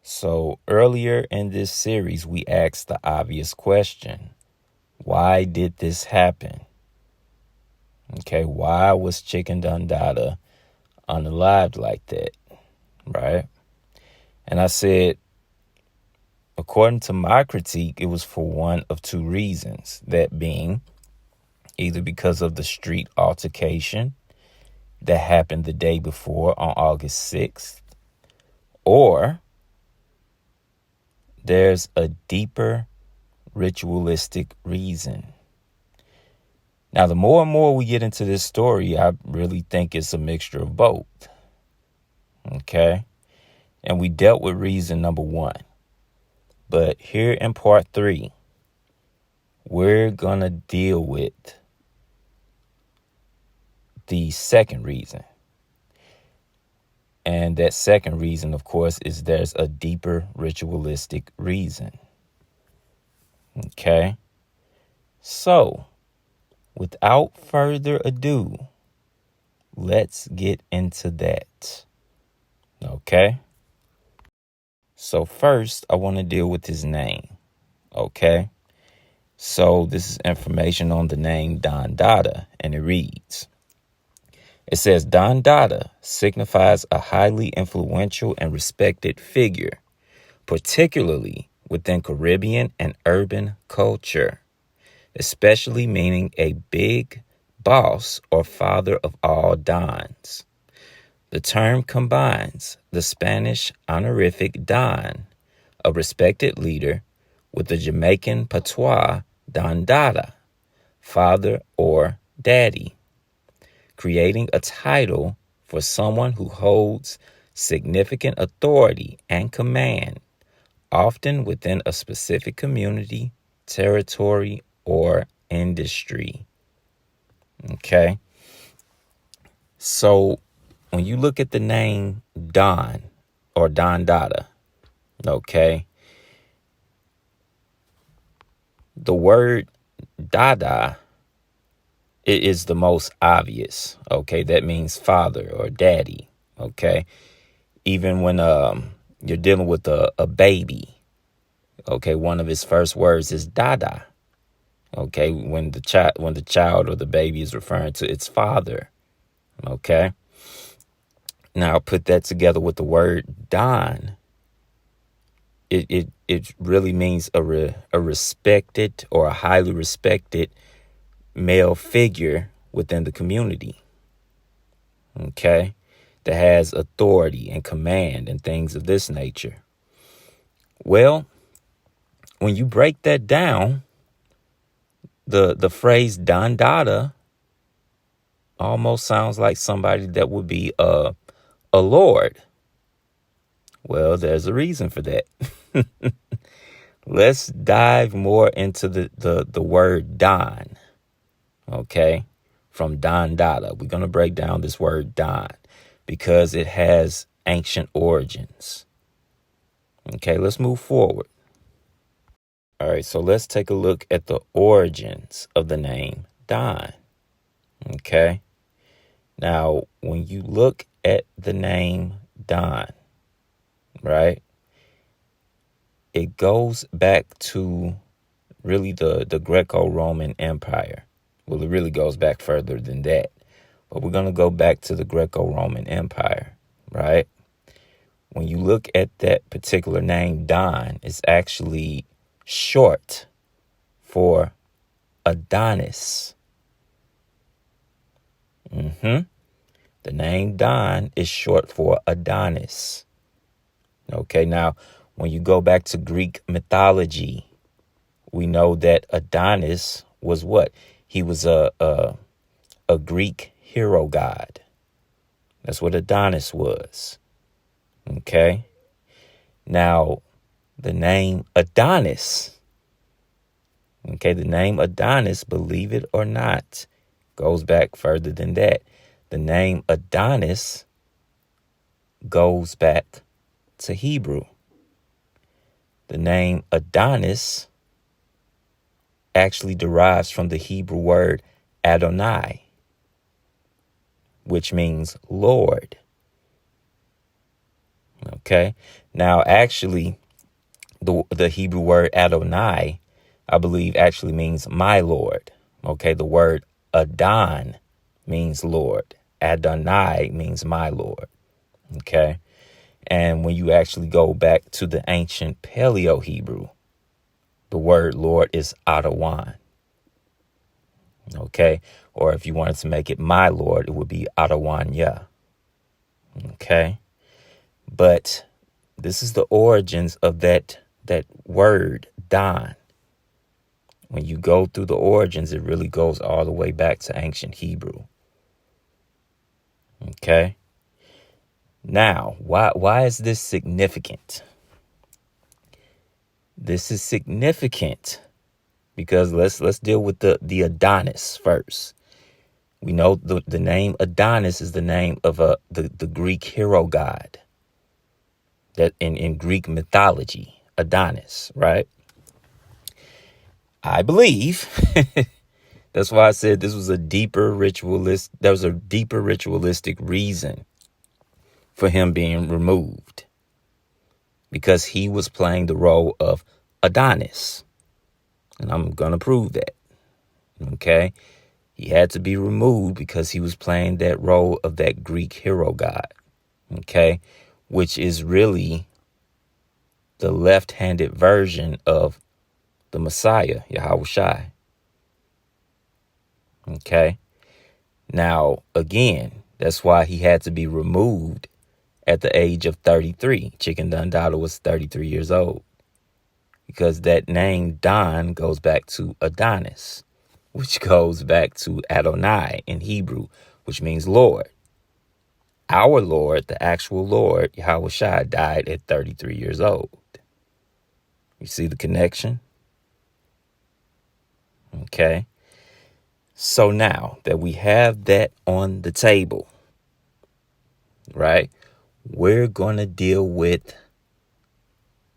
So earlier in this series, we asked the obvious question. Why did this happen? Okay, why was Chicken Dada unalived like that? Right? And I said, according to my critique, it was for one of two reasons. That being either because of the street altercation that happened the day before on August 6th, or there's a deeper ritualistic reason. Now, the more and more we get into this story, I really think it's a mixture of both. Okay? And we dealt with reason number one. But here in part 3, we're going to deal with the second reason. And that second reason, of course, is there's a deeper ritualistic reason. Okay? So, without further ado, let's get into that. Okay? So first, I want to deal with his name. Okay? So this is information on the name Dada, and it reads. It says Dada signifies a highly influential and respected figure, particularly within Caribbean and urban culture, especially meaning a big boss or father of all dons. The term combines the Spanish honorific don, a respected leader, with the Jamaican patois Don Dada, father or daddy, creating a title for someone who holds significant authority and command, often within a specific community, territory, or industry. Okay? So, when you look at the name Don or Don Dada, okay, the word Dada, it is the most obvious. Okay, that means father or daddy. Okay, even when you're dealing with a baby, okay, one of his first words is Dada. Okay, when the child or the baby is referring to its father. Okay. Now put that together with the word Don. It really means a respected or a highly respected male figure within the community. Okay, that has authority and command and things of this nature. Well, when you break that down, the phrase Don Dada almost sounds like somebody that would be a lord. Well, there's a reason for that. Let's dive more into the word Don. Okay, from Don Dada. We're going to break down this word Don because it has ancient origins. Okay, let's move forward. All right, so let's take a look at the origins of the name Don. Okay, now when you look at the name Don, right, it goes back to really the Greco-Roman Empire. Well, it really goes back further than that. But we're going to go back to the Greco-Roman Empire, right? When you look at that particular name, Don, it's actually short for Adonis. The name Don is short for Adonis. Okay, now, when you go back to Greek mythology, we know that Adonis was what? He was a Greek hero god. That's what Adonis was. Okay. Now, the name Adonis. Okay, the name Adonis, believe it or not, goes back further than that. The name Adonis goes back to Hebrew. The name Adonis actually derives from the Hebrew word Adonai, which means Lord. Okay. Now, actually, the Hebrew word Adonai, I believe, actually means my Lord. Okay. The word Adon means Lord. Adonai means my Lord. Okay. And when you actually go back to the ancient Paleo Hebrew, the word Lord is Adawan. Okay. Or if you wanted to make it my Lord, it would be Adawanya. Okay. But this is the origins of that word Don. When you go through the origins, it really goes all the way back to ancient Hebrew. Okay. Now, why is this significant? This is significant because let's deal with the Adonis first. We know the name Adonis is the name of the Greek hero god that in Greek mythology, Adonis, right? I believe that's why I said this was a deeper ritualist. There was a deeper ritualistic reason for him being removed because he was playing the role of Adonis. And I'm going to prove that. Okay. He had to be removed because he was playing that role of that Greek hero god. Okay. Which is really the left-handed version of the Messiah, Yahweh Shai. Okay. Now, again, that's why he had to be removed at the age of 33. Chicken Dada was 33 years old. Because that name Don goes back to Adonis, which goes back to Adonai in Hebrew, which means Lord. Our Lord, the actual Lord, Yahweh Shai, died at 33 years old. You see the connection? Okay. So now that we have that on the table, right, we're going to deal with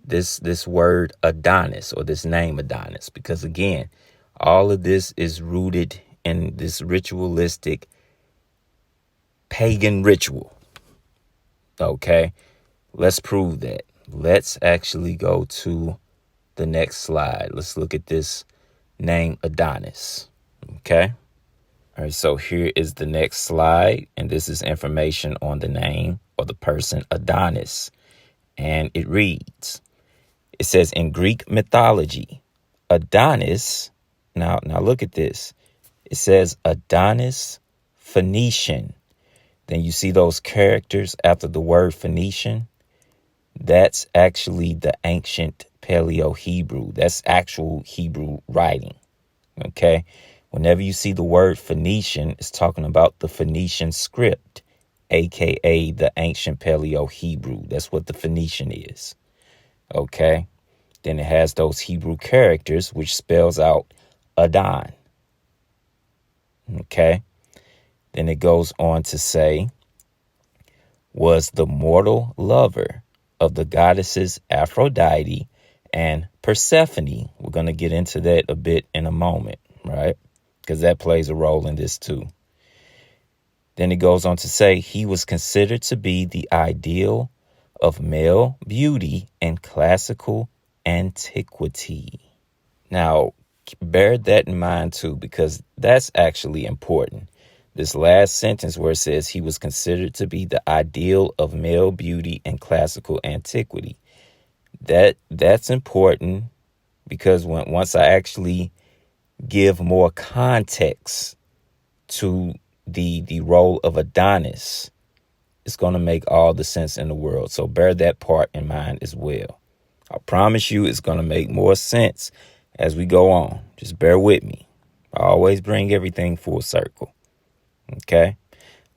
this word Adonis, or this name Adonis, because again, all of this is rooted in this ritualistic pagan ritual. Okay, let's prove that. Let's actually go to the next slide. Let's look at this name Adonis. Okay. All right, so here is the next slide, and this is information on the name or the person Adonis. And it reads, it says in Greek mythology, Adonis, now look at this. It says Adonis Phoenician. Then you see those characters after the word Phoenician. That's actually the ancient Paleo Hebrew. That's actual Hebrew writing. Okay. Whenever you see the word Phoenician, it's talking about the Phoenician script, aka the ancient Paleo Hebrew. That's what the Phoenician is. Okay. Then it has those Hebrew characters, which spells out Adon. Okay. Then it goes on to say, was the mortal lover of the goddesses Aphrodite and Persephone. We're going to get into that a bit in a moment, right? Because that plays a role in this too. Then it goes on to say he was considered to be the ideal of male beauty and classical antiquity. Now, bear that in mind too, because that's actually important. This last sentence where it says he was considered to be the ideal of male beauty and classical antiquity. That's important because once I actually give more context to the role of Adonis, it's going to make all the sense in the world. So bear that part in mind as well. I promise you it's going to make more sense as we go on. Just bear with me. I always bring everything full circle. Okay,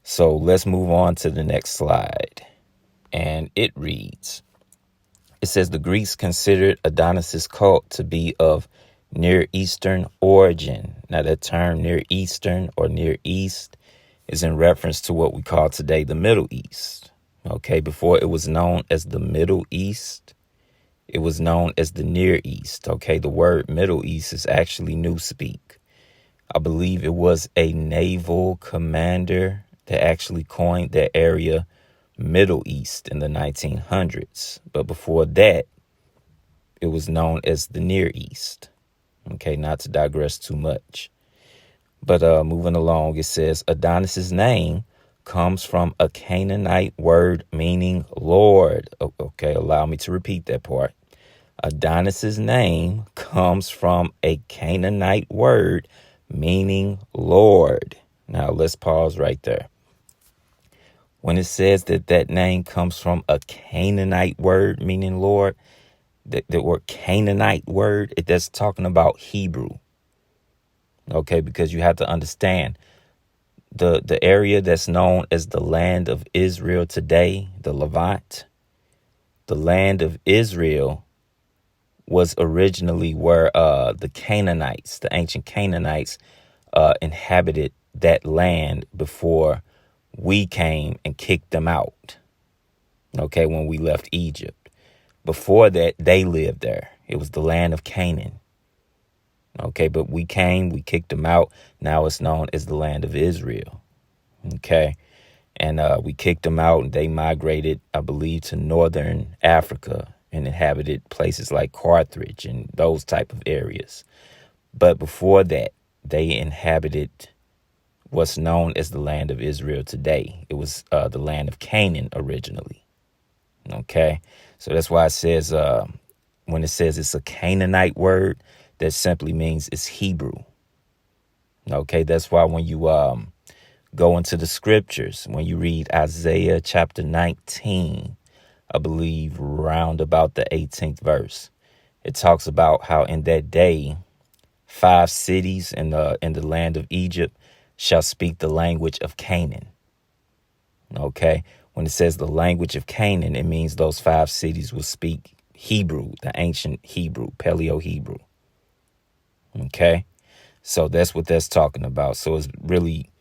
so let's move on to the next slide. And it reads, it says the Greeks considered Adonis's cult to be of Near Eastern origin. Now that term Near Eastern or Near East is in reference to what we call today the Middle East. Okay, before it was known as the Middle East, it was known as the Near East. Okay, the word Middle East is actually Newspeak. I believe it was a naval commander that actually coined that area Middle East in the 1900s. But before that, it was known as the Near East. Okay, not to digress too much. But moving along, it says Adonis's name comes from a Canaanite word meaning Lord. Okay, allow me to repeat that part. Adonis's name comes from a Canaanite word meaning Lord. Now let's pause right there. When it says that that name comes from a Canaanite word meaning Lord, the word Canaanite word, that's talking about Hebrew. Okay, because you have to understand the area that's known as the land of Israel today, the Levant, the land of Israel was originally where the Canaanites, the ancient Canaanites, inhabited that land before we came and kicked them out. Okay, when we left Egypt. Before that, they lived there. It was the land of Canaan. Okay, but we came, we kicked them out. Now it's known as the land of Israel. Okay, and we kicked them out and they migrated, I believe, to northern Africa and inhabited places like Carthage and those type of areas. But before that, they inhabited what's known as the land of Israel today. It was the land of Canaan originally. Okay, so that's why it says when it says it's a Canaanite word, that simply means it's Hebrew. Okay, that's why when you go into the scriptures, when you read Isaiah chapter 19, I believe round about the 18th verse, it talks about how in that day, 5 cities in the land of Egypt shall speak the language of Canaan. Okay, when it says the language of Canaan, it means those 5 cities will speak Hebrew, the ancient Hebrew, Paleo-Hebrew. Okay, so that's what that's talking about. So it's really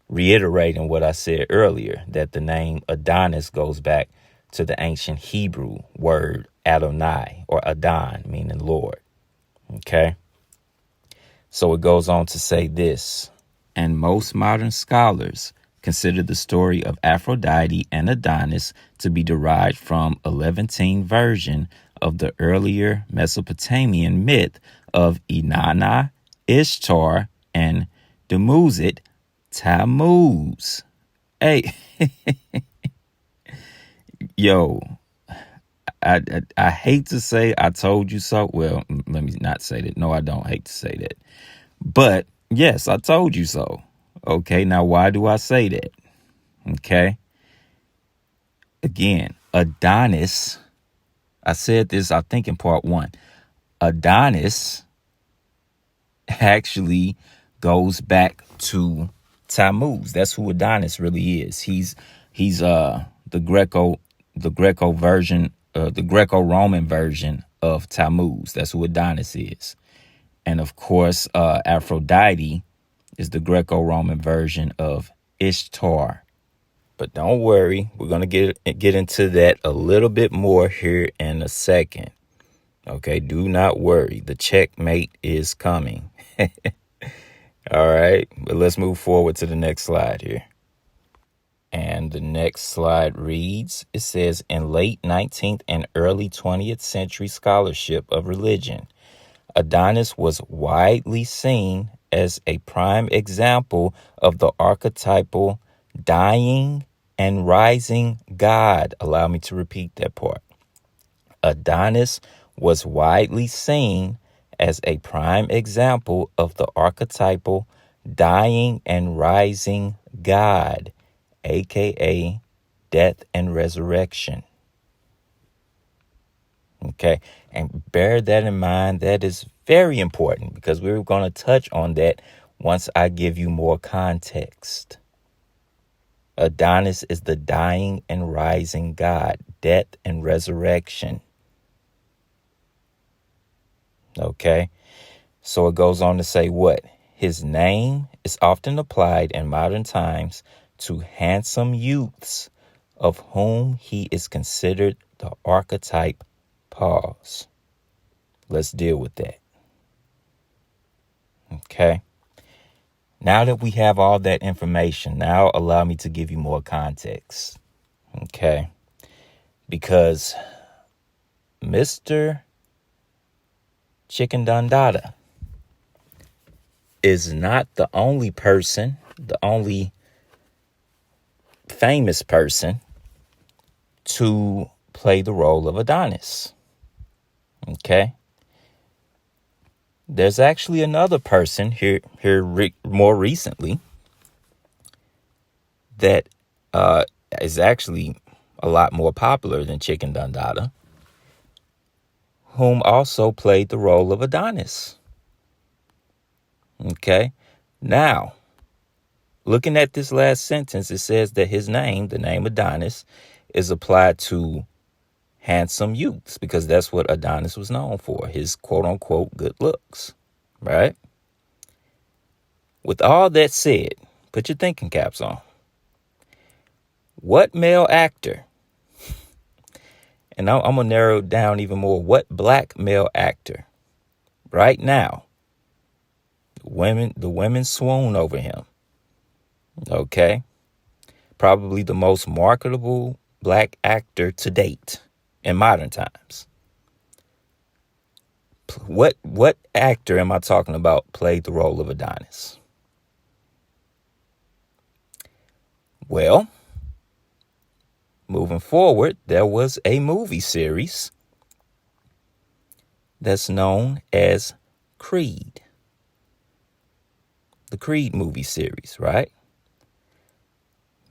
reiterating what I said earlier, that the name Adonis goes back to the ancient Hebrew word Adonai, or Adon, meaning Lord. Okay, so it goes on to say this, and most modern scholars consider the story of Aphrodite and Adonis to be derived from a Levantine version of the earlier Mesopotamian myth of Inanna, Ishtar, and Dumuzid, Tammuz. Hey, yo, I hate to say I told you so. Well, let me not say that. No, I don't hate to say that. But yes, I told you so. Okay, now why do I say that? Okay. Again, Adonis, I said this, I think, in part 1. Adonis actually goes back to Tammuz. That's who Adonis really is. He's the Greco-Roman version of Tammuz. That's who Adonis is. And of course, Aphrodite is the Greco-Roman version of Ishtar. But don't worry, we're going to get into that a little bit more here in a second. Okay, do not worry. The checkmate is coming. All right, but let's move forward to the next slide here. And the next slide reads, it says, in late 19th and early 20th century scholarship of religion, Adonis was widely seen as a prime example of the archetypal dying and rising god. Allow me to repeat that part. Adonis was widely seen as a prime example of the archetypal dying and rising god, aka death and resurrection. Okay, and bear that in mind. That is very important because we're going to touch on that once I give you more context. Adonis is the dying and rising god, death and resurrection. Okay, so it goes on to say what? His name is often applied in modern times to handsome youths of whom he is considered the archetype. Pause. Let's deal with that. Okay. Now that we have all that information, now allow me to give you more context. Okay. Because Mr. Chicken Dada is not the only person, the only famous person to play the role of Adonis. Okay. There's actually another person here more recently that is actually a lot more popular than Chicken Dada, whom also played the role of Adonis. Okay. Now, looking at this last sentence, it says that his name, the name Adonis, is applied to handsome youths because that's what Adonis was known for, his quote unquote good looks, right? With all that said, put your thinking caps on. What male actor, and I'm going to narrow it down even more, what black male actor right now, the women swoon over him, okay? Probably the most marketable black actor to date in modern times. What actor am I talking about played the role of Adonis? Well, moving forward, there was a movie series that's known as Creed. The Creed movie series, right?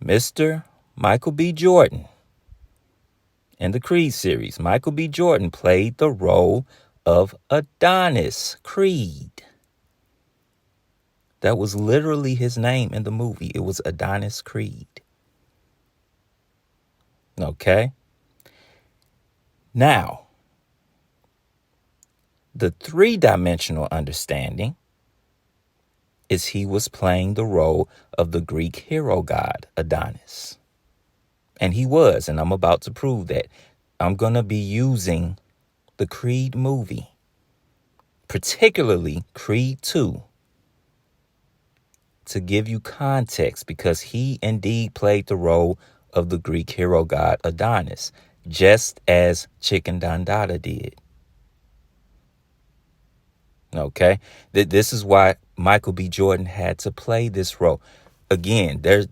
Mr. Michael B. Jordan in the Creed series, Michael B. Jordan played the role of Adonis Creed. That was literally his name in the movie. It was Adonis Creed. Okay? Now, the three-dimensional understanding is he was playing the role of the Greek hero god Adonis. And he was, and I'm about to prove that. I'm going to be using the Creed movie, particularly Creed 2, to give you context because he indeed played the role of the Greek hero god Adonis, just as Chicken Dada did. Okay, this is why Michael B. Jordan had to play this role. Again, there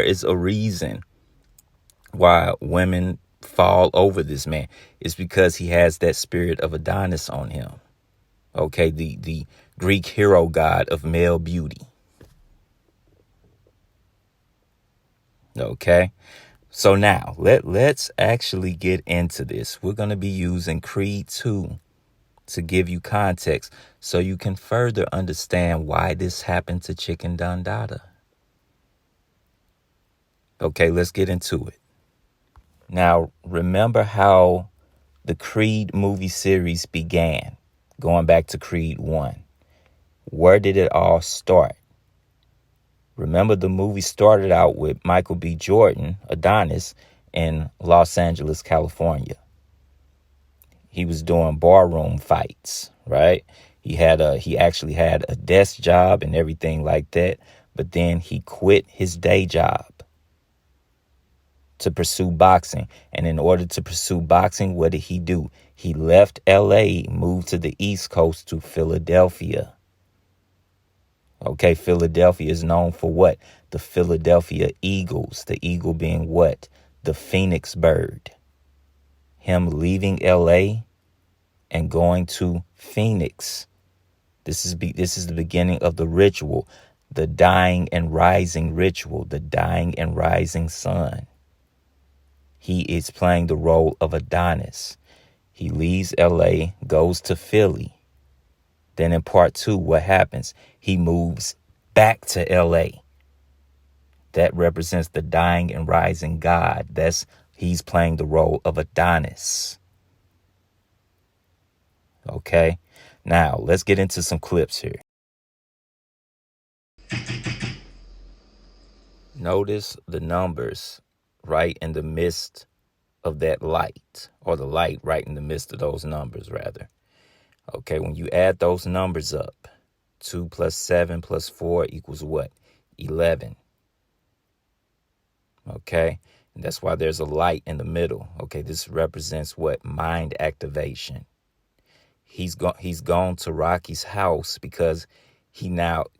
is a reason why women fall over this man. It's because he has that spirit of Adonis on him. Okay, the Greek hero god of male beauty. Okay, so now let's actually get into this. We're going to be using Creed 2 to give you context so you can further understand why this happened to Chicken Dada. Okay, let's get into it. Now, remember how the Creed movie series began, going back to Creed 1. Where did it all start? Remember, the movie started out with Michael B. Jordan, Adonis, in Los Angeles, California. He was doing barroom fights, right? He actually had a desk job and everything like that, but then he quit his day job to pursue boxing. And in order to pursue boxing, what did he do? He left LA, moved to the East Coast to Philadelphia. Okay, Philadelphia is known for what? The Philadelphia Eagles. The eagle being what? The phoenix bird. Him leaving LA and going to Phoenix. This is the beginning of the ritual, the dying and rising ritual, the dying and rising sun. He is playing the role of Adonis. He leaves LA, goes to Philly. Then in part 2, what happens? He moves back to LA. That represents the dying and rising god. He's playing the role of Adonis. Okay, now let's get into some clips here. Notice the numbers right in the midst of that light, or the light right in the midst of those numbers, rather. Okay, when you add those numbers up, 2 plus 7 plus 4 equals what? 11. Okay, That's why there's a light in the middle. Okay, this represents what? Mind activation. He's gone to Rocky's house because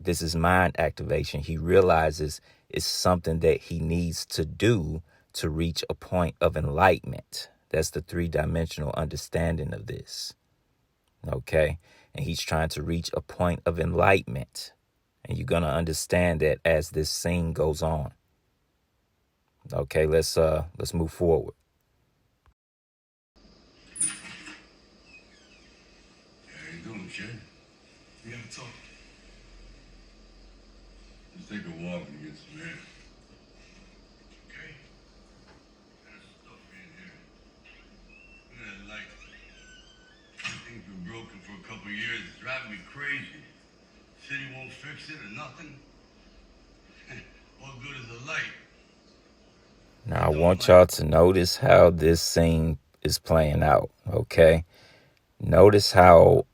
this is mind activation. He realizes it's something that he needs to do to reach a point of enlightenment. That's the 3-dimensional understanding of this. Okay, and he's trying to reach a point of enlightenment. And you're going to understand that as this scene goes on. Okay, let's move forward. How you doing, kid? We gotta talk. Let's take a walk and get some air. Okay? There's stuff in here. Look at that light. Thing's been broken for a couple of years. It's driving me crazy. City won't fix it or nothing. All good as a light. Now, I want y'all to notice how this scene is playing out, okay? Notice how,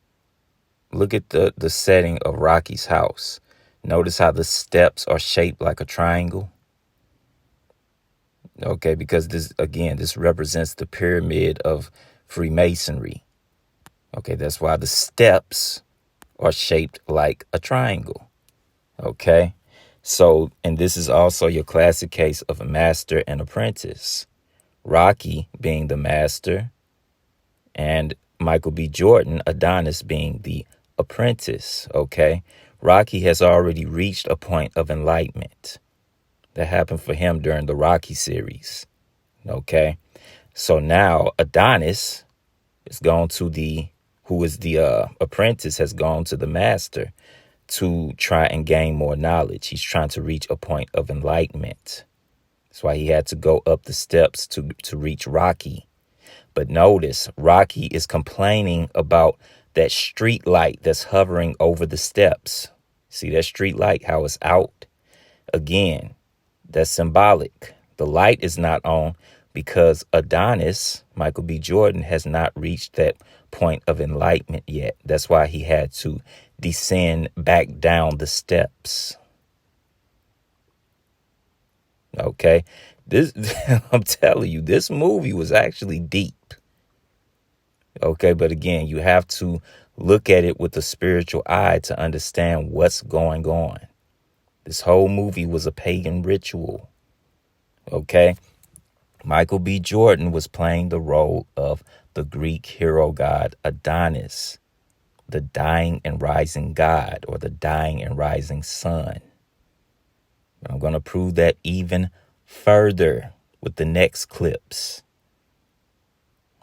look at the setting of Rocky's house. Notice how the steps are shaped like a triangle. Okay, because this represents the pyramid of Freemasonry. Okay, that's why the steps are shaped like a triangle. Okay, so, and this is also your classic case of a master and apprentice. Rocky being the master and Michael B. Jordan, Adonis, being the apprentice. Okay, Rocky has already reached a point of enlightenment. That happened for him during the Rocky series. Okay, so now Adonis is gone to who is the apprentice, has gone to the master to try and gain more knowledge. He's trying to reach a point of enlightenment. That's why he had to go up the steps to reach Rocky. But notice, Rocky is complaining about that street light that's hovering over the steps. See that street light, how it's out? Again, that's symbolic. The light is not on because Adonis, Michael B. Jordan, has not reached that point of enlightenment yet. That's why he had to descend back down the steps. Okay, this I'm telling you, this movie was actually deep. Okay, but again, you have to look at it with a spiritual eye to understand what's going on. This whole movie was a pagan ritual. Okay, Michael B. Jordan was playing the role of the Greek hero god Adonis, the dying and rising god, or the dying and rising sun. I'm going to prove that even further with the next clips.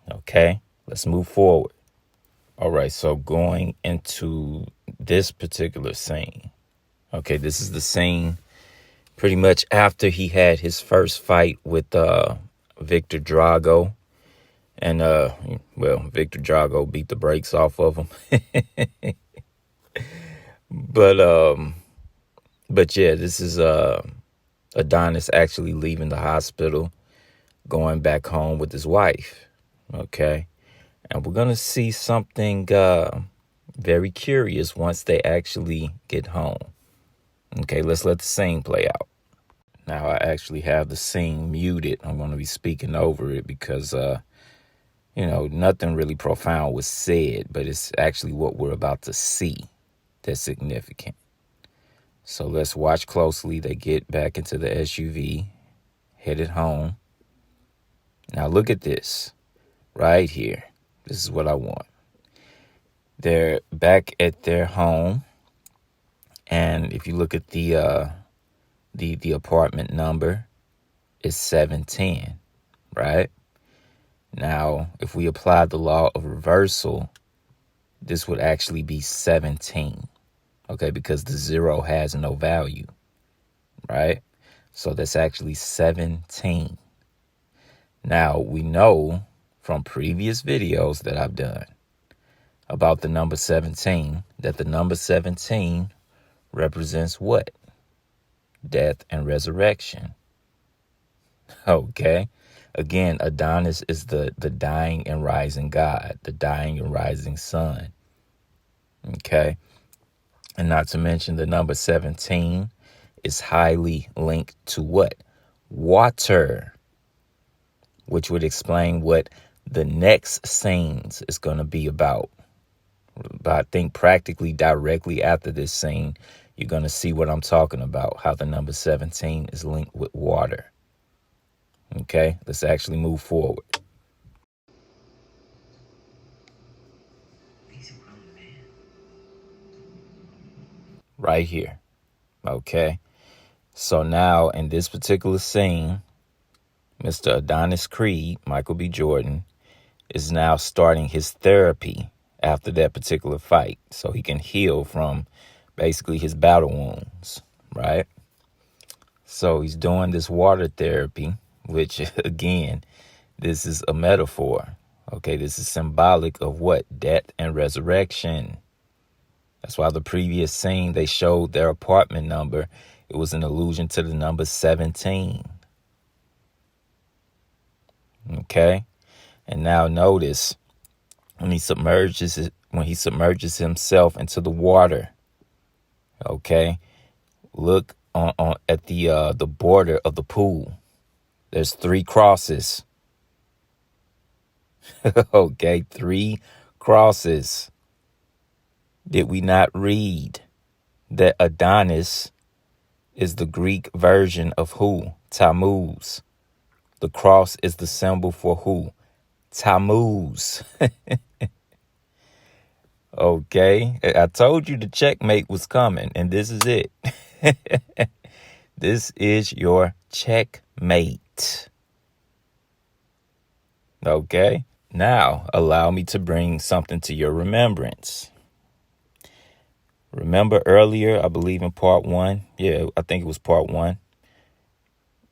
Okay, let's move forward. All right, so going into this particular scene. Okay, this is the scene pretty much after he had his first fight with Victor Drago. And, Victor Drago beat the brakes off of him. But yeah, this is Adonis actually leaving the hospital, going back home with his wife. Okay. And we're going to see something very curious once they actually get home. Okay, let's let the scene play out. Now, I actually have the scene muted. I'm going to be speaking over it because, nothing really profound was said, but it's actually what we're about to see that's significant. So let's watch closely. They get back into the SUV, headed home. Now, look at this right here. This is what I want. They're back at their home. And if you look at the apartment number, it's 710, right? Now, if we apply the law of reversal, this would actually be 17, okay? Because the 0 has no value, right? So that's actually 17. Now, we know from previous videos that I've done about the number 17, that the number 17 represents what? Death and resurrection. Okay. Again, Adonis is the dying and rising God, the dying and rising sun. Okay. And not to mention the number 17 is highly linked to what? Water. which would explain what the next scenes is going to be about. But I think practically directly after this scene, you're going to see what I'm talking about, how the number 17 is linked with water. Okay, let's actually move forward. Right here. Okay, so now in this particular scene, Mr. Adonis Creed, Michael B. Jordan, is now starting his therapy after that particular fight so he can heal from basically his battle wounds, right? So he's doing this water therapy, which again, this is a metaphor. Okay, this is symbolic of what? Death and resurrection. That's why the previous scene, they showed their apartment number. It was an allusion to the number 17. Okay, and now notice when he submerges himself into the water. Okay, look on at the border of the pool. There's 3 crosses. Okay, 3 crosses. Did we not read that Adonis is the Greek version of who? Tammuz. The cross is the symbol for who? Tammuz. Okay, I told you the checkmate was coming, and this is it. This is your checkmate. Okay, now allow me to bring something to your remembrance. Remember earlier, I believe in part 1. Yeah, I think it was part 1.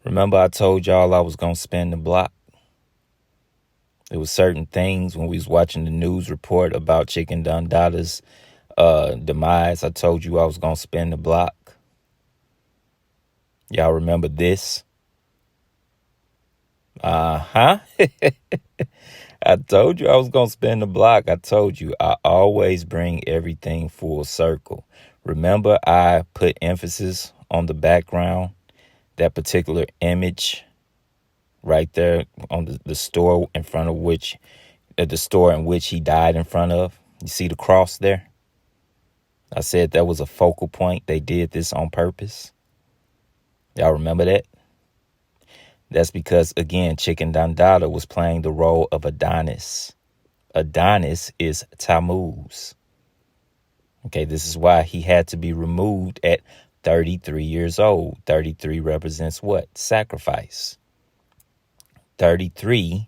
Remember I told y'all I was going to spin the block? There was certain things when we was watching the news report about Chicken Dada's demise. I told you I was going to spin the block. Y'all remember this? Uh-huh. I told you I was going to spin the block. I told you I always bring everything full circle. Remember I put emphasis on the background, that particular image right there on the store in front of which, the store in which he died in front of. You see the cross there? I said that was a focal point. They did this on purpose. Y'all remember that? That's because, again, Chicken Dada was playing the role of Adonis. Adonis is Tammuz. Okay, this is why he had to be removed at 33 years old. 33 represents what? Sacrifice. 33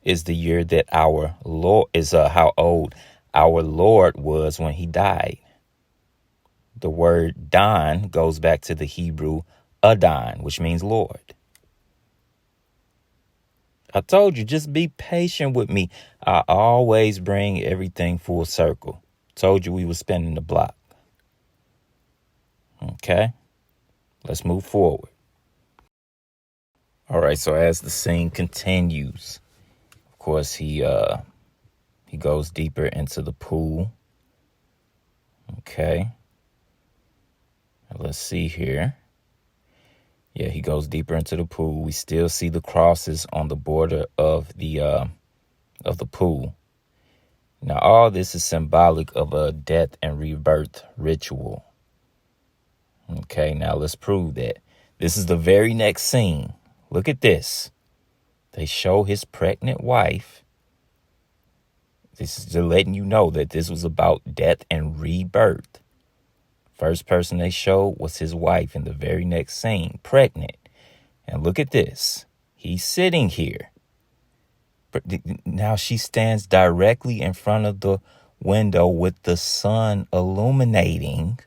is the year that our Lord is how old our Lord was when he died. The word Don goes back to the Hebrew Adon, which means Lord. I told you, just be patient with me. I always bring everything full circle. Told you we were spinning the block. Okay, let's move forward. All right, so as the scene continues, of course, he goes deeper into the pool. Okay, let's see here. Yeah, he goes deeper into the pool. We still see the crosses on the border of the pool. Now, all this is symbolic of a death and rebirth ritual. Okay, now let's prove that. This is the very next scene. Look at this. They show his pregnant wife. This is to letting you know that this was about death and rebirth. First person they showed was his wife in the very next scene, pregnant. And look at this. He's sitting here. Now she stands directly in front of the window with the sun illuminating.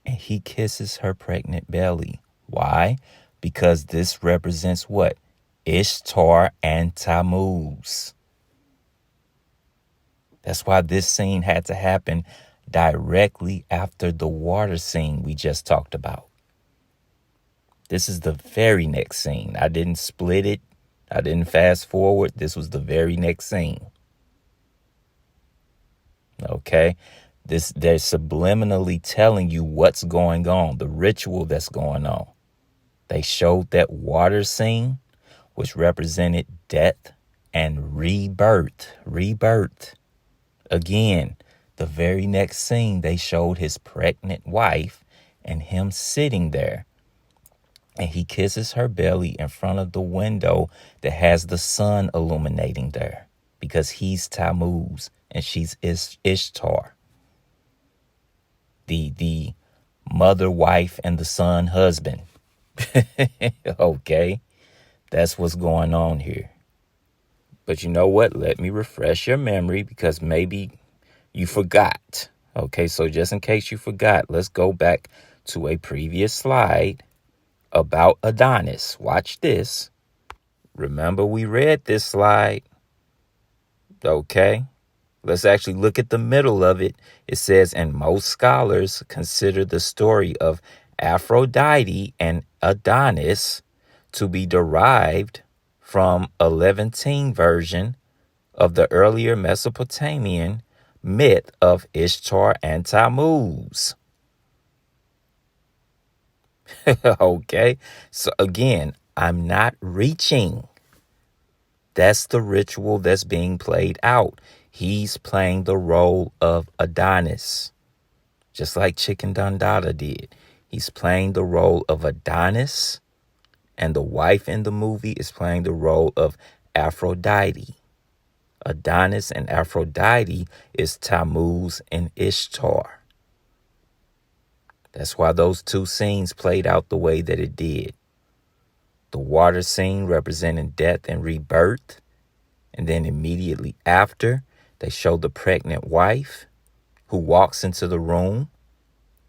And he kisses her pregnant belly. Why? Because this represents what? Ishtar and Tammuz. That's why this scene had to happen directly after the water scene we just talked about. This is the very next scene. I didn't split it. I didn't fast forward. This was the very next scene. Okay? They're subliminally telling you what's going on, the ritual that's going on. They showed that water scene which represented death and rebirth. Rebirth. Again, the very next scene, they showed his pregnant wife and him sitting there. And he kisses her belly in front of the window that has the sun illuminating there, because he's Tammuz and she's Ishtar. The mother, wife, and the son, husband. Okay, that's what's going on here. But you know what? Let me refresh your memory, because maybe you forgot. Okay, so just in case you forgot, let's go back to a previous slide about Adonis. Watch this. Remember, we read this slide. Okay, let's actually look at the middle of it. It says, and most scholars consider the story of Aphrodite and Adonis to be derived from a Levantine version of the earlier Mesopotamian myth of Ishtar and Tammuz. Okay, so again, I'm not reaching. That's the ritual that's being played out. He's playing the role of Adonis, just like Chicken Dada did. He's playing the role of Adonis, and the wife in the movie is playing the role of Aphrodite. Adonis and Aphrodite is Tammuz and Ishtar. That's why those two scenes played out the way that it did. The water scene representing death and rebirth. And then immediately after, they show the pregnant wife who walks into the room.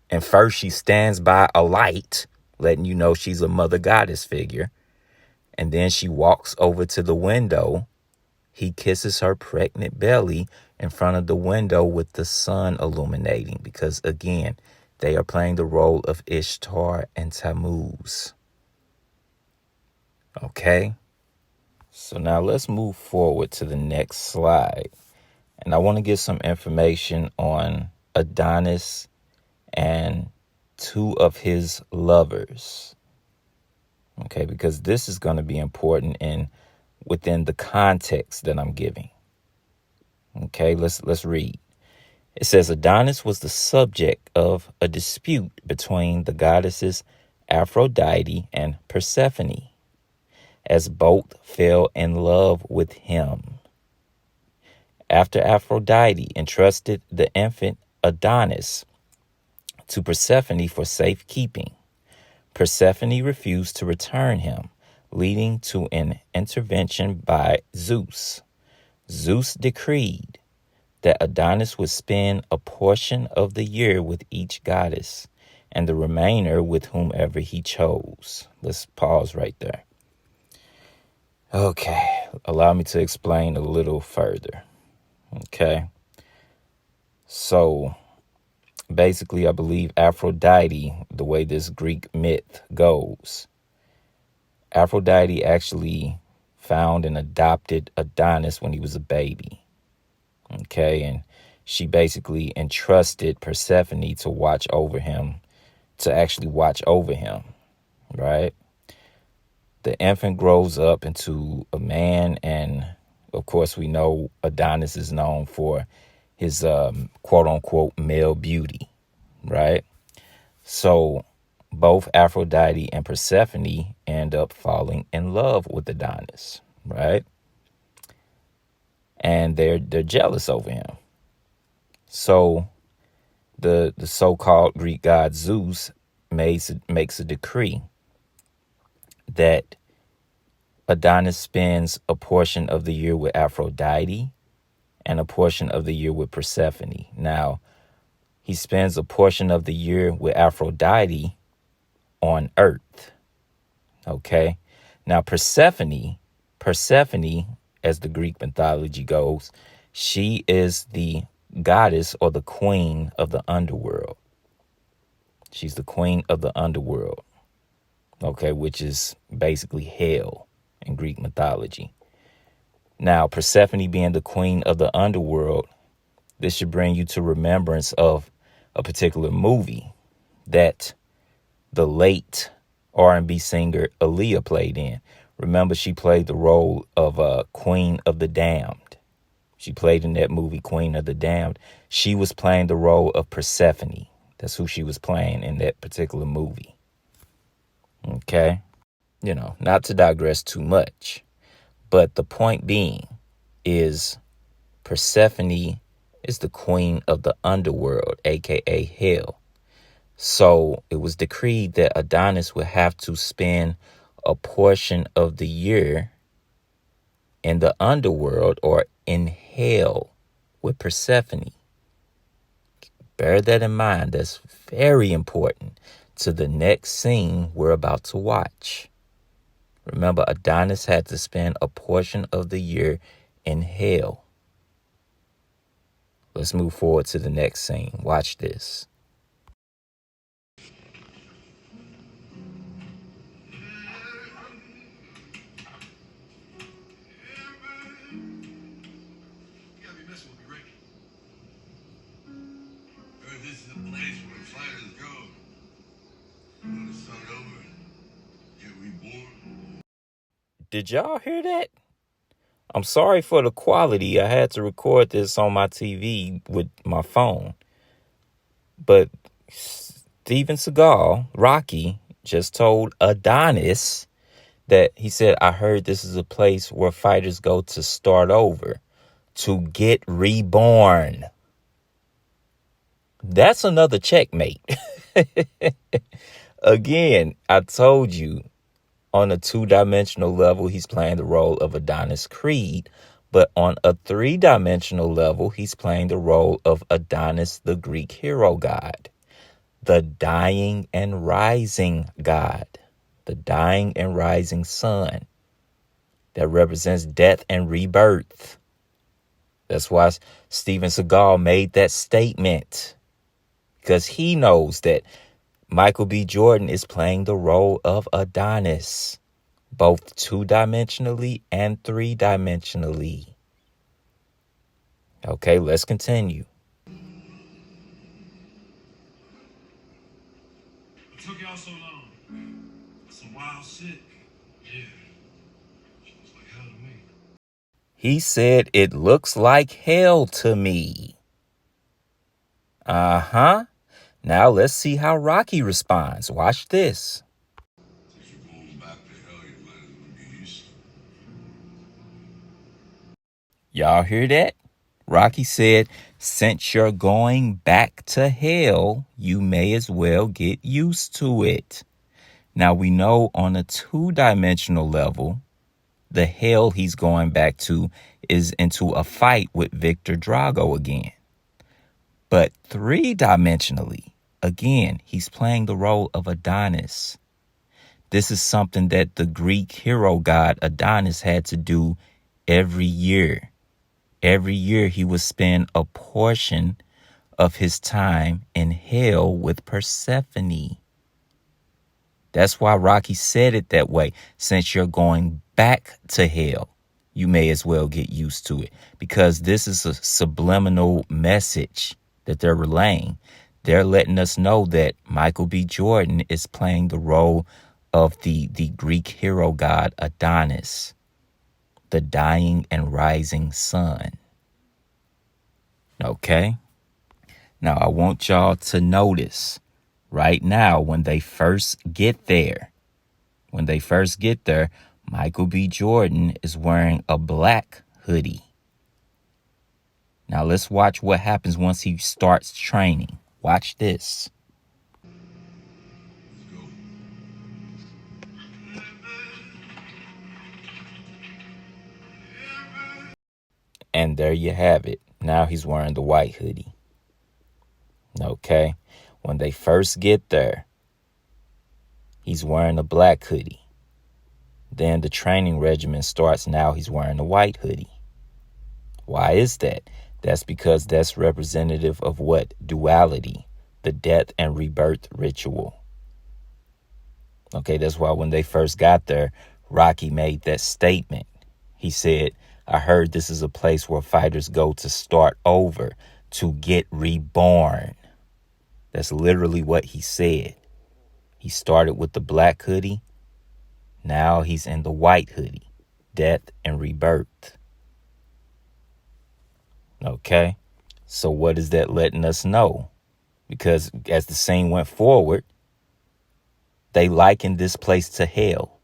And first she stands by a light, letting you know she's a mother goddess figure. And then she walks over to the window. He kisses her pregnant belly in front of the window with the sun illuminating, because again, they are playing the role of Ishtar and Tammuz. Okay, so now let's move forward to the next slide. And I want to get some information on Adonis and two of his lovers. Okay, because this is going to be important within the context that I'm giving. Okay, let's read. It says Adonis was the subject of a dispute between the goddesses Aphrodite and Persephone, as both fell in love with him. After Aphrodite entrusted the infant Adonis to Persephone for safekeeping, Persephone refused to return him, leading to an intervention by Zeus. Zeus decreed that Adonis would spend a portion of the year with each goddess, and the remainder with whomever he chose. Let's pause right there. Okay, allow me to explain a little further. Okay, so basically, I believe Aphrodite, the way this Greek myth goes, Aphrodite actually found and adopted Adonis when he was a baby. Okay, and she basically entrusted Persephone to watch over him, right? The infant grows up into a man, and of course we know Adonis is known for his quote-unquote male beauty, right? So both Aphrodite and Persephone end up falling in love with Adonis, right? And they're jealous over him. So the so-called Greek god Zeus makes a decree that Adonis spends a portion of the year with Aphrodite and a portion of the year with Persephone. Now, he spends a portion of the year with Aphrodite on Earth. Okay? Now, Persephone, as the Greek mythology goes, she is the goddess or the queen of the underworld. She's the queen of the underworld, okay, which is basically hell in Greek mythology. Now, Persephone being the queen of the underworld, this should bring you to remembrance of a particular movie that the late R&B singer Aaliyah played in. Remember, she played the role of Queen of the Damned. She played in that movie, Queen of the Damned. She was playing the role of Persephone. That's who she was playing in that particular movie. Okay? Not to digress too much, but the point being is Persephone is the queen of the underworld, aka hell. So it was decreed that Adonis would have to spend a portion of the year in the underworld or in hell with Persephone. Bear that in mind. That's very important to the next scene we're about to watch. Remember, Adonis had to spend a portion of the year in hell. Let's move forward to the next scene. Watch this. This is the place where fighters go. When the sun over, get reborn. Did y'all hear that? I'm sorry for the quality. I had to record this on my TV with my phone. But Steven Seagal, Rocky, just told Adonis that he said, I heard this is a place where fighters go to start over, to get reborn. That's another checkmate. Again, I told you, on a 2-dimensional level, he's playing the role of Adonis Creed. But on a 3-dimensional level, he's playing the role of Adonis, the Greek hero god, the dying and rising god, the dying and rising sun that represents death and rebirth. That's why Steven Seagal made that statement, because he knows that Michael B. Jordan is playing the role of Adonis, both 2-dimensionally and 3-dimensionally. Okay, let's continue. What took y'all so long? Some wild shit. Yeah. She looks like hell to me. He said, it looks like hell to me. Uh-huh. Now let's see how Rocky responds. Watch this. Since you're going back to hell, you might as well get used to it. Y'all hear that? Rocky said, since you're going back to hell, you may as well get used to it. Now we know on a 2-dimensional level, the hell he's going back to is into a fight with Victor Drago again. But 3-dimensionally, again, he's playing the role of Adonis. This is something that the Greek hero god Adonis had to do every year. Every year he would spend a portion of his time in hell with Persephone. That's why Rocky said it that way. Since you're going back to hell, you may as well get used to it. Because this is a subliminal message that they're relaying. They're letting us know that Michael B. Jordan is playing the role of the Greek hero god Adonis, the dying and rising sun. Okay? Now, I want y'all to notice right now when they first get there, Michael B. Jordan is wearing a black hoodie. Now, let's watch what happens once he starts training. Watch this. Let's go. And there you have it. Now he's wearing the white hoodie. Okay? When they first get there, he's wearing a black hoodie. Then the training regimen starts. Now he's wearing a white hoodie. Why is that? That's because that's representative of what? Duality, the death and rebirth ritual. Okay, that's why when they first got there, Rocky made that statement. He said, I heard this is a place where fighters go to start over, to get reborn. That's literally what he said. He started with the black hoodie. Now he's in the white hoodie, death and rebirth. Okay. So what is that letting us know? Because as the scene went forward, they likened this place to hell.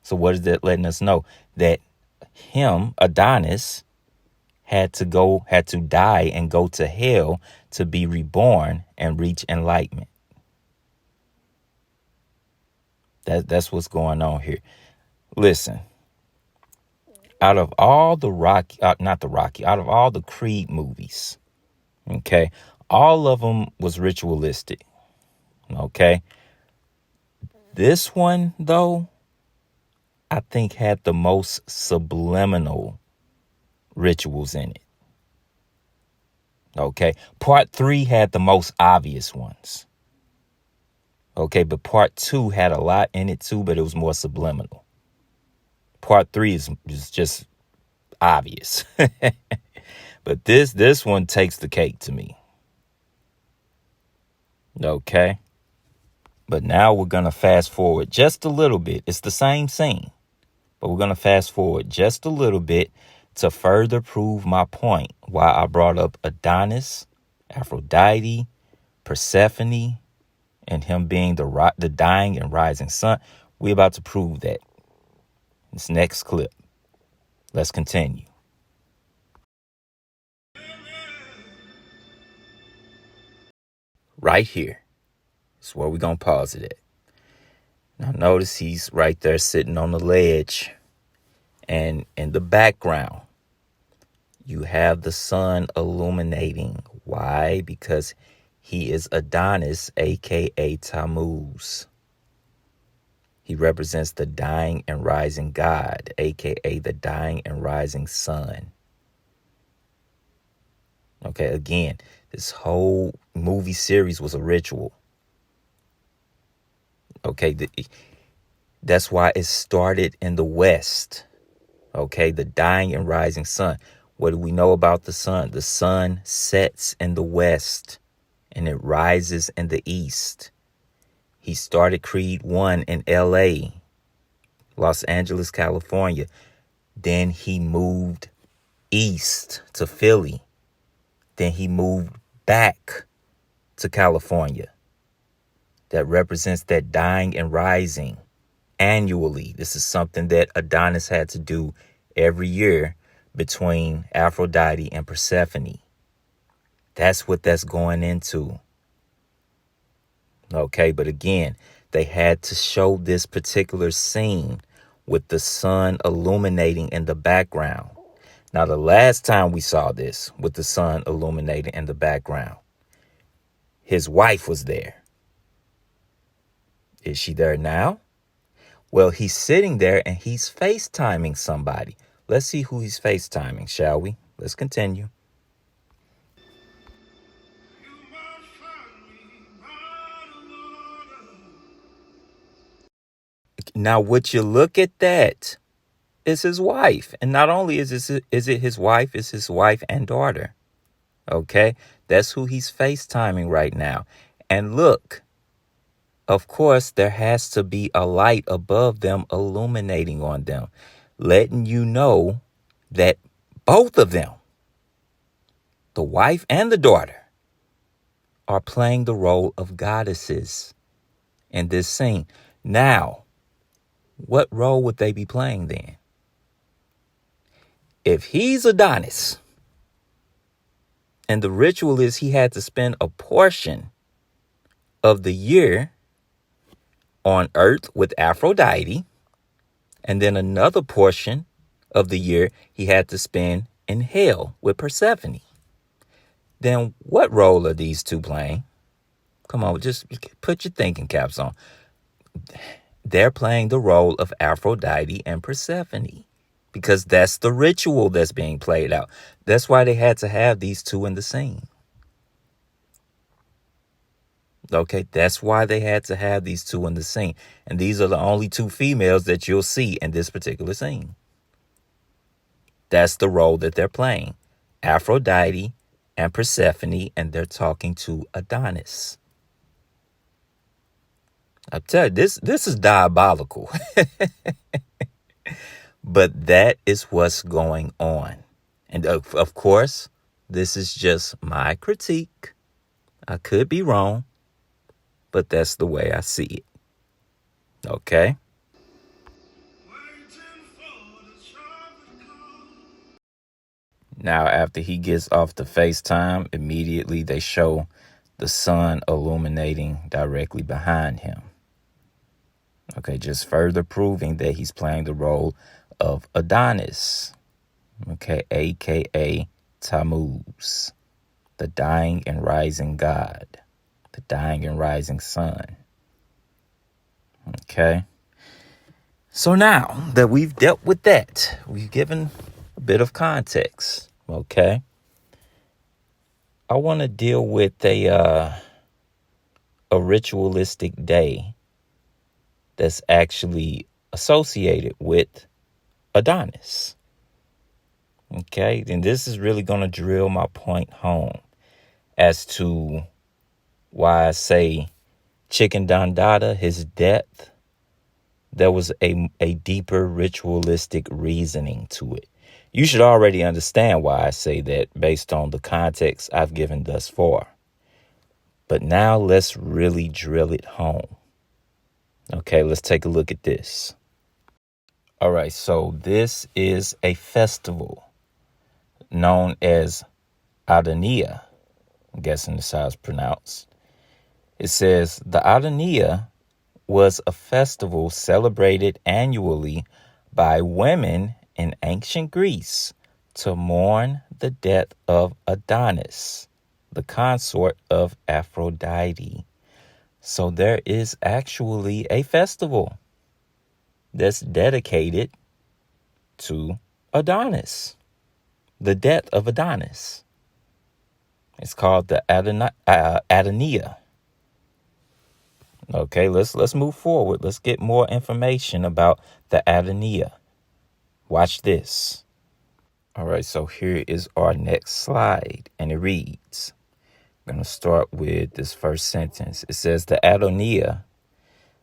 So what is that letting us know? That him, Adonis, had to die and go to hell to be reborn and reach enlightenment. That's what's going on here. Listen, out of all the out of all the Creed movies, okay, all of them was ritualistic. Okay. This one, though, I think had the most subliminal rituals in it. Okay. Part 3 had the most obvious ones. Okay. But part 2 had a lot in it too, but it was more subliminal. Part 3 is just obvious. But this one takes the cake to me. Okay. But now we're going to fast forward just a little bit. It's the same scene, but we're going to fast forward just a little bit to further prove my point why I brought up Adonis, Aphrodite, Persephone, and him being the dying and rising sun. We're about to prove that. This next clip. Let's continue. Right here. That's where we're going to pause it at. Now notice he's right there sitting on the ledge. And in the background, you have the sun illuminating. Why? Because he is Adonis, a.k.a. Tammuz. He represents the dying and rising god, a.k.a. the dying and rising sun. Okay, again, this whole movie series was a ritual. Okay, that's why it started in the West. Okay, the dying and rising sun. What do we know about the sun? The sun sets in the West and it rises in the East. He started Creed 1 in L.A., Los Angeles, California. Then he moved east to Philly. Then he moved back to California. That represents that dying and rising annually. This is something that Adonis had to do every year between Aphrodite and Persephone. That's what that's going into. Okay, but again, they had to show this particular scene with the sun illuminating in the background. Now, the last time we saw this with the sun illuminating in the background, his wife was there. Is she there now? Well, he's sitting there and he's FaceTiming somebody. Let's see who he's FaceTiming, shall we? Let's continue. Now, would you look at that? It's his wife. And not only is it his wife, it's his wife and daughter. Okay? That's who he's FaceTiming right now. And look, of course, there has to be a light above them illuminating on them, letting you know that both of them, the wife and the daughter, are playing the role of goddesses in this scene. Now, what role would they be playing then? If he's Adonis, and the ritual is he had to spend a portion of the year on earth with Aphrodite, and then another portion of the year he had to spend in hell with Persephone. Then what role are these two playing? Come on, just put your thinking caps on. They're playing the role of Aphrodite and Persephone because that's the ritual that's being played out. That's why they had to have these two in the scene. Okay, that's why they had to have these two in the scene. And these are the only two females that you'll see in this particular scene. That's the role that they're playing. Aphrodite and Persephone, and they're talking to Adonis. I tell you, this is diabolical. But that is what's going on. And of course, this is just my critique. I could be wrong, but that's the way I see it. Okay? Now, after he gets off the FaceTime, immediately they show the sun illuminating directly behind him. Okay, just further proving that he's playing the role of Adonis. Okay, aka Tammuz, the dying and rising god, the dying and rising sun. Okay. So now that we've dealt with that, we've given a bit of context. Okay. I want to deal with a ritualistic day that's actually associated with Adonis. Okay. And this is really going to drill my point home as to why I say Chicken Dada, his death, there was a deeper ritualistic reasoning to it. You should already understand why I say that based on the context I've given thus far. But now let's really drill it home. Okay, let's take a look at this. All right, so this is a festival known as Adania. I'm guessing that's how it's pronounced. It says the Adania was a festival celebrated annually by women in ancient Greece to mourn the death of Adonis, the consort of Aphrodite. So there is actually a festival that's dedicated to Adonis, the death of Adonis. It's called the Adania. Okay, let's move forward. Let's get more information about the Adania. Watch this. All right, so here is our next slide, and it reads, I'm going to start with this first sentence. It says, the Adania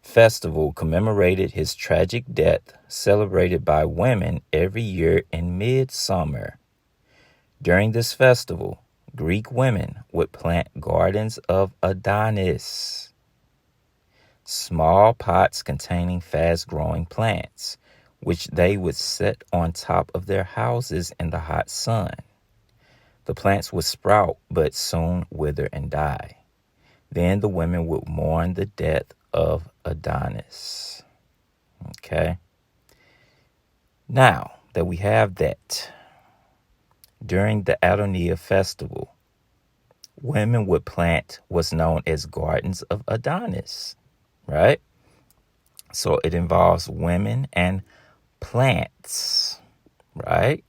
festival commemorated his tragic death, celebrated by women every year in midsummer. During this festival, Greek women would plant gardens of Adonis, small pots containing fast-growing plants, which they would set on top of their houses in the hot sun. The plants would sprout, but soon wither and die. Then the women would mourn the death of Adonis. Okay. Now that we have that, during the Adonai festival, women would plant what's known as gardens of Adonis, right? So it involves women and plants, right?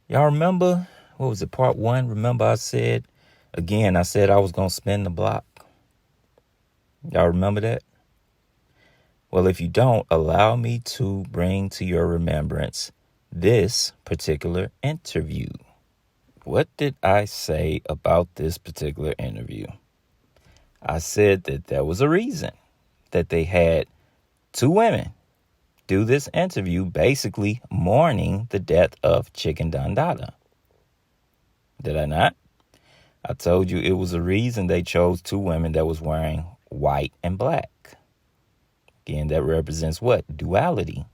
Y'all remember, what was it, part 1? Remember I said I was going to spin the block. Y'all remember that? Well, if you don't, allow me to bring to your remembrance this particular interview. What did I say about this particular interview? I said that there was a reason that they had 2 women do this interview, basically mourning the death of Chicken Dada. Did I not? I told you it was a reason they chose 2 women that was wearing white and black. Again, that represents what? Duality.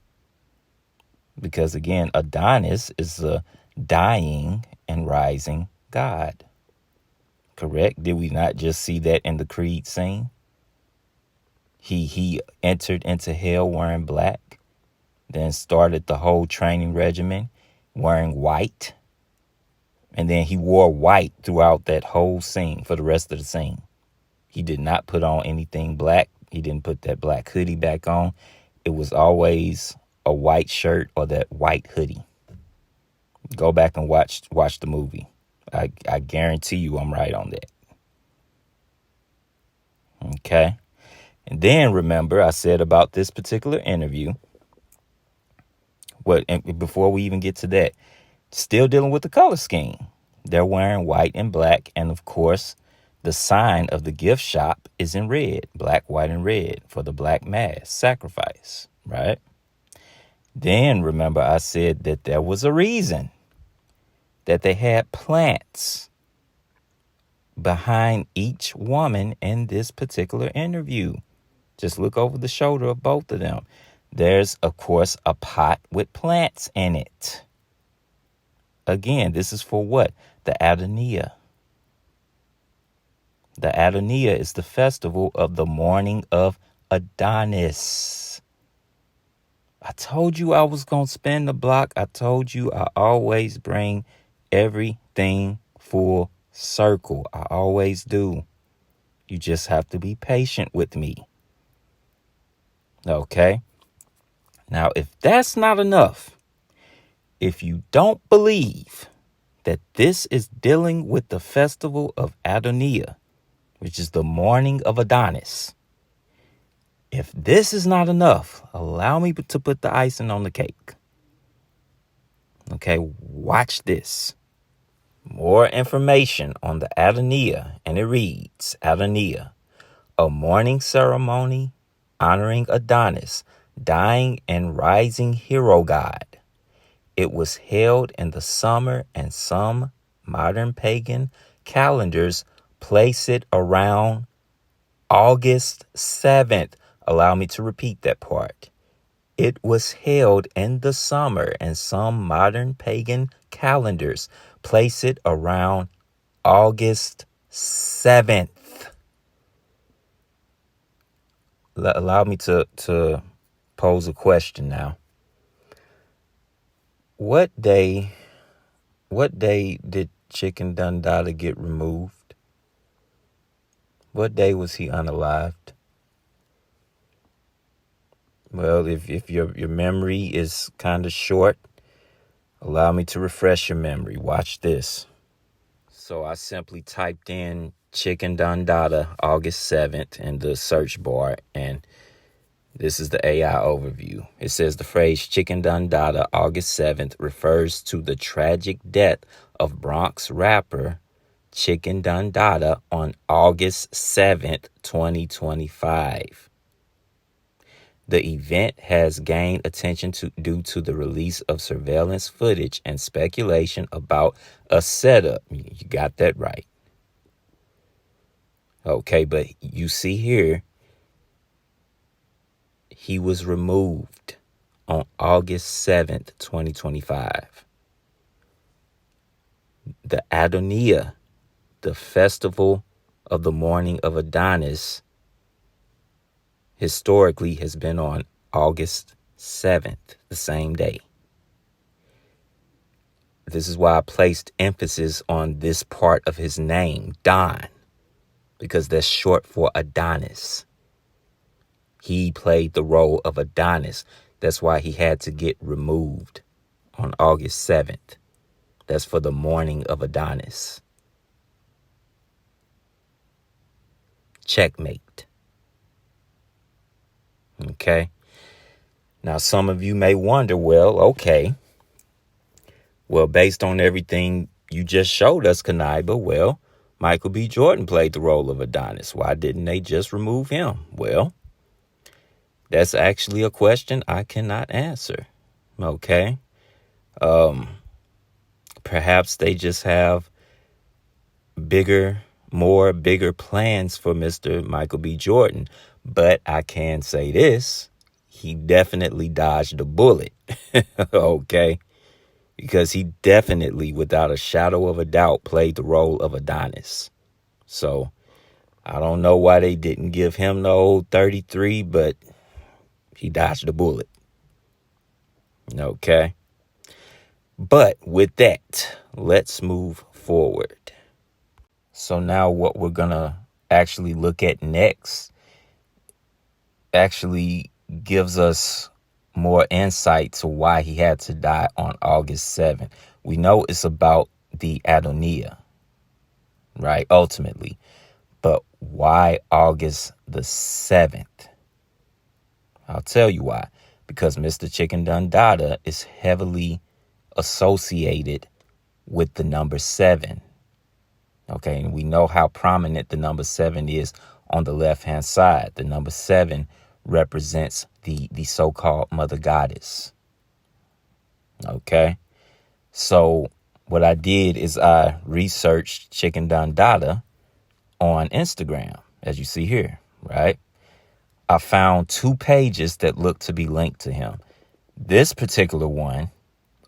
Because again, Adonis is a dying and rising god. Correct? Did we not just see that in the Creed scene? He entered into hell wearing black, then started the whole training regimen wearing white, and then he wore white throughout that whole scene for the rest of the scene. He did not put on anything black. He didn't put that black hoodie back on. It was always a white shirt or that white hoodie. Go back and watch the movie. I guarantee you I'm right on that. Okay. And then remember I said about this particular interview, and before we even get to that, still dealing with the color scheme. They're wearing white and black, and of course, The sign of the gift shop is in red, black, white, and red for the black mass sacrifice, right? Then remember I said that there was a reason that they had plants behind each woman in this particular interview. Just look over the shoulder of both of them. There's, of course, a pot with plants in it. Again, this is for what? The Adonia. The Adonia is the festival of the mourning of Adonis. I told you I was going to spin the block. I told you I always bring everything full circle. I always do. You just have to be patient with me. Okay? Now, if that's not enough, if you don't believe that this is dealing with the festival of Adonia, which is the mourning of Adonis, if this is not enough, allow me to put the icing on the cake. Okay, watch this. More information on the Adonia, and it reads, Adonia, a mourning ceremony honoring Adonis, dying and rising hero god. It was held in the summer, and some modern pagan calendars place it around August 7th. Allow me to repeat that part. It was held in the summer, and some modern pagan calendars place it around August 7th. Allow me to pose a question now. What day did Chicken Dada get removed? What day was he unalived? Well, if your memory is kind of short, allow me to refresh your memory. Watch this. So I simply typed in Chicken Dada August 7th in the search bar, and this is the AI overview. It says the phrase Chicken Dada August 7th refers to the tragic death of Bronx rapper Chicken Dada on August 7th, 2025. The event has gained attention due to the release of surveillance footage and speculation about a setup. You got that right. Okay, but you see here, he was removed on August 7th, 2025. The Adonia, the festival of the mourning of Adonis, historically has been on August 7th, the same day. This is why I placed emphasis on this part of his name, Don, because that's short for Adonis. He played the role of Adonis. That's why he had to get removed on August 7th. That's for the mourning of Adonis. Checkmate. Okay. Now, some of you may wonder, well, based on everything you just showed us, Kaniba, well, Michael B. Jordan played the role of Adonis. Why didn't they just remove him? Well, that's actually a question I cannot answer. Okay. Perhaps they just have bigger plans for Mr. Michael B. Jordan. But I can say this, he definitely dodged a bullet, okay? Because he definitely, without a shadow of a doubt, played the role of Adonis. So I don't know why they didn't give him the old 33, but he dodged a bullet, okay? But with that, let's move forward. So now what we're going to actually look at next actually gives us more insight to why he had to die on August 7th. We know it's about the Adonia, right? Ultimately. But why August the 7th? I'll tell you why. Because Mr. Chicken Dada is heavily associated with the number 7. Okay, and we know how prominent the number 7 is on the left-hand side. The number 7 represents the so-called mother goddess. Okay, so what I did is I researched Chicken Dada on Instagram, as you see here, right? I found 2 pages that look to be linked to him. This particular one,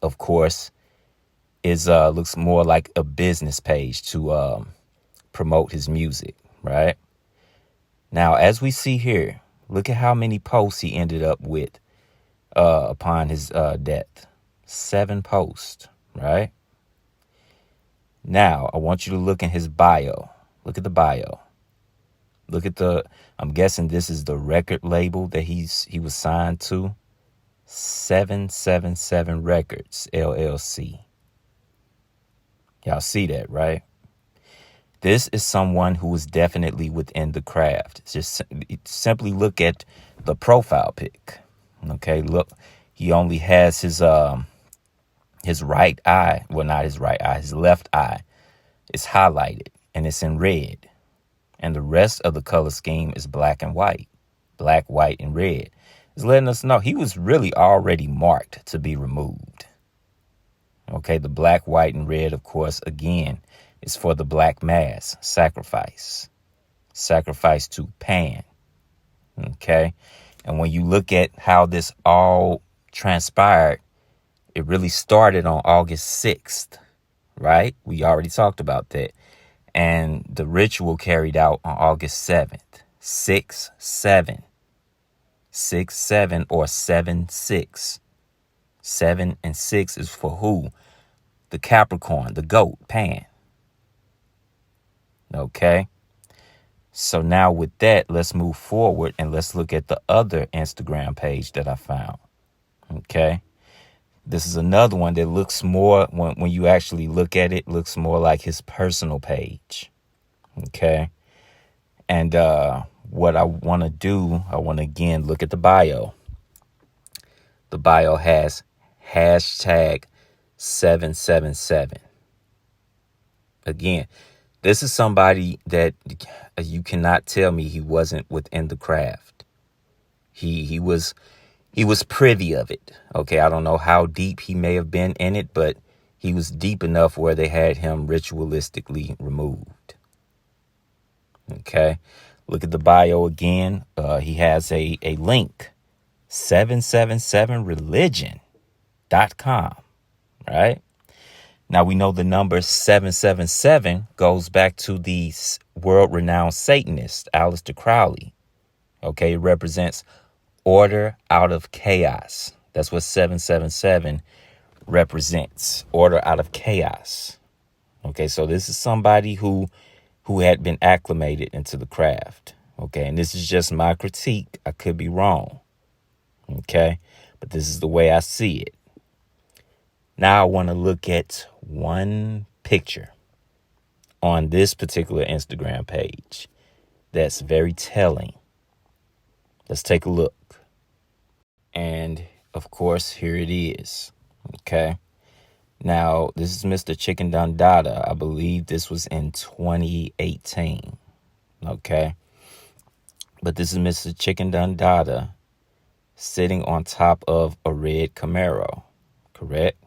of course, is looks more like a business page to promote his music, right? Now, as we see here, look at how many posts he ended up with upon his death. 7 posts, right? Now, I want you to look in his bio. Look at the bio. Look at I'm guessing this is the record label that he was signed to. 777 Records, LLC. Y'all see that, right? This is someone who is definitely within the craft. Just simply look at the profile pic. Okay, look, he only has his right eye. Well, not his right eye. His left eye is highlighted and it's in red. And the rest of the color scheme is black and white. Black, white, and red. It's letting us know he was really already marked to be removed. Okay, the black, white, and red, of course, again, is for the black mass, sacrifice. Sacrifice to Pan. Okay, and when you look at how this all transpired, it really started on August 6th, right? We already talked about that. And the ritual carried out on August 7th. 6-7. 6-7 or 7-6. 7 and 6 is for who? The Capricorn, the goat, Pan. Okay. So now with that, let's move forward and let's look at the other Instagram page that I found. Okay. This is another one that looks more, when you actually look at it, looks more like his personal page. Okay. And what I want to do, I want to again look at the bio. The bio has hashtag 777. Again, this is somebody that you cannot tell me he wasn't within the craft. He was privy of it. Okay, I don't know how deep he may have been in it, but he was deep enough where they had him ritualistically removed. Okay, look at the bio again. He has a link, 777religion.com, right? Now we know the number 777 goes back to the world-renowned Satanist, Aleister Crowley. Okay, it represents order out of chaos. That's what 777 represents, order out of chaos. Okay, so this is somebody who had been acclimated into the craft. Okay, and this is just my critique. I could be wrong. Okay, but this is the way I see it. Now I want to look at one picture on this particular Instagram page that's very telling. Let's take a look. And of course, here it is. Okay. Now, this is Mr. Chicken Dada. I believe this was in 2018. Okay. But this is Mr. Chicken Dada sitting on top of a red Camaro. Correct?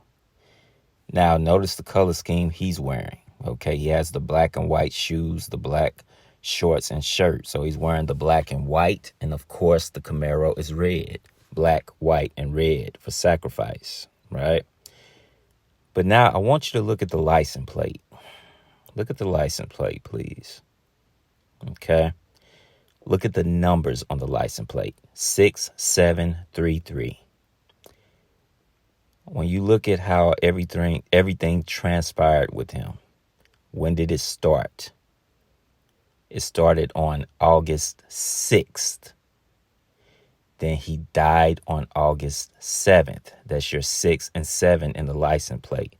Now, notice the color scheme he's wearing. Okay, he has the black and white shoes, the black shorts and shirt. So he's wearing the black and white. And of course, the Camaro is red. Black, white, and red for sacrifice, right? But now I want you to look at the license plate. Look at the license plate, please. Okay. Look at the numbers on the license plate. 6733. When you look at how everything transpired with him, when did it start? It started on August 6th. Then he died on August 7th. That's your 6 and 7 in the license plate.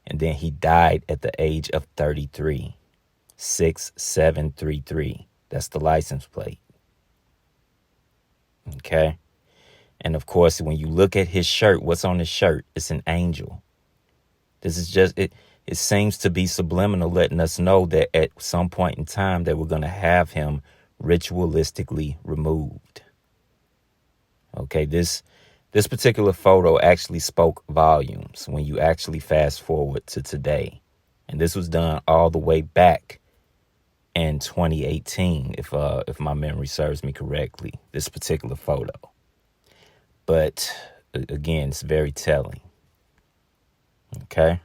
And then he died at the age of 33. 6733. That's the license plate. Okay. And of course, when you look at his shirt, what's on his shirt? It's an angel. This is just it. it seems to be subliminal, letting us know that at some point in time that we're going to have him ritualistically removed. Okay, this particular photo actually spoke volumes when you actually fast forward to today. And this was done all the way back in 2018, if my memory serves me correctly, this particular photo. But again, it's very telling. Okay.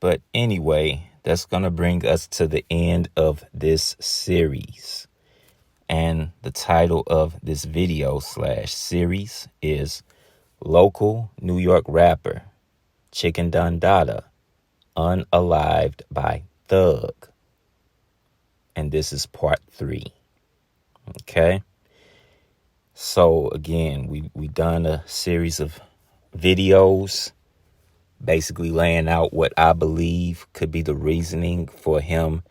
But anyway, that's going to bring us to the end of this series. And the title of this video / series is Local New York Rapper Chicken Dada Unalived by Thug. And this is part 3. Okay. So again, we done a series of videos basically laying out what I believe could be the reasoning for him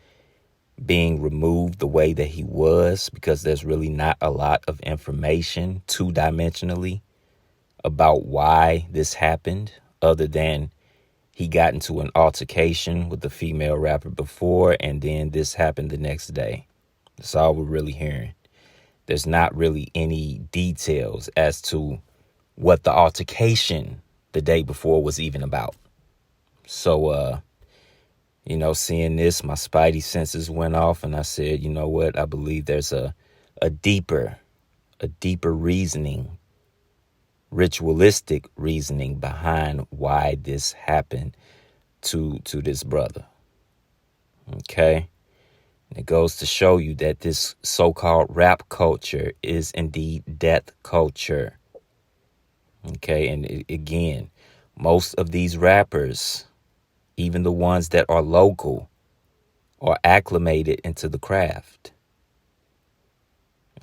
being removed the way that he was, because there's really not a lot of information two-dimensionally about why this happened, other than he got into an altercation with the female rapper before, and then this happened the next day. That's all we're really hearing. There's not really any details as to what the altercation the day before was even about. So, seeing this, my spidey senses went off, and I said, you know what? I believe there's a deeper reasoning, ritualistic reasoning behind why this happened to this brother. Okay. And it goes to show you that this so-called rap culture is indeed death culture. Okay. And again, most of these rappers, even the ones that are local, are acclimated into the craft.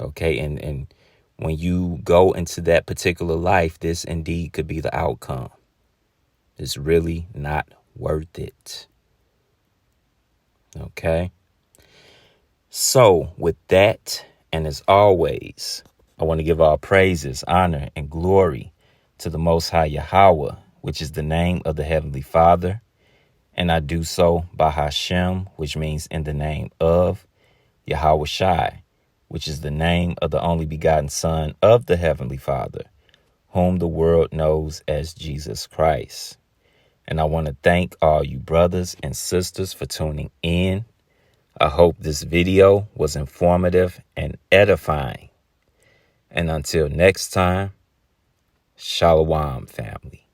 Okay. And when you go into that particular life, this indeed could be the outcome. It's really not worth it. Okay. So with that, and as always, I want to give all praises, honor, and glory to the Most High Yahweh, which is the name of the Heavenly Father. And I do so by Hashem, which means in the name of Yahweh Shai, which is the name of the only begotten Son of the Heavenly Father, whom the world knows as Jesus Christ. And I want to thank all you brothers and sisters for tuning in. I hope this video was informative and edifying. And until next time, Shalom, family.